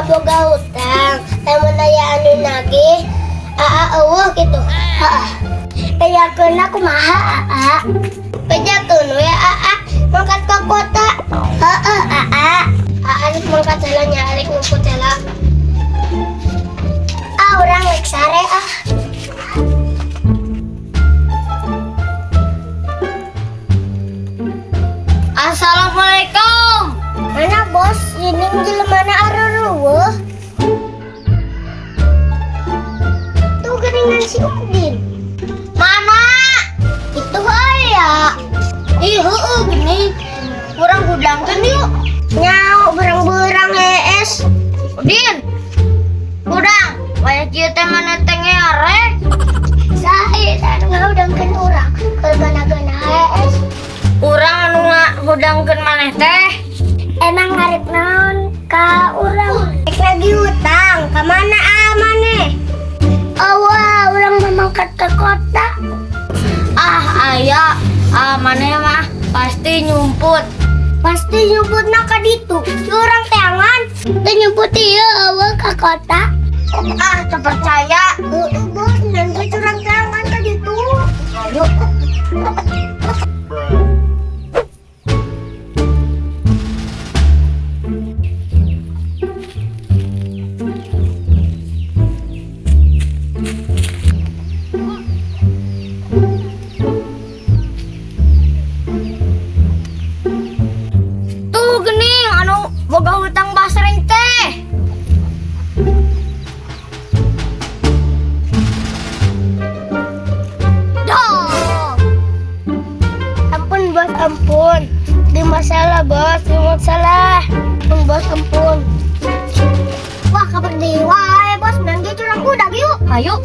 boga utang. Lamun aya anu nagih, eueuh gitu. Heeh. Payakeun kumaha Pajakeun we mangkat ka kota. Heeh, rek mangkat heula nya rek ngumpul heula. Urang rek sare Assalamualaikum. Mana bos, ini jelemana aruruweuh. Tuh geuningan si Udin. Mana? Itu aya. Ih, heueuh gini. Kurang gudangkeun yuk. Nyao berang-berang es. Udin. Udang. Kayak kieu teh mana teh ngeare. Sae anu ngaudangkeun urang. Keur gana-gana es. Urang anu ngahudangkeun maneh teh. Emang ngarep naon ka urang? Rek lagi hutang. Ka mana maneh? Wah, urang mangkat ke kota. Aya. Maneh mah pasti nyumput. Pasti nyebutna ka ditu. Urang teangan. Teu nyebut ieu eueuh ka kota. Teu percaya. Bos, nanti urang teangan ka ditu. Ayo. Tuh geuning anu boga hutang basreng teh. Ampun bos, ampun. Di masalah bos, di masalah. Ampun bos, ampun. Wah, kabar dewa bos, nangge curang budak yuk. Ayo.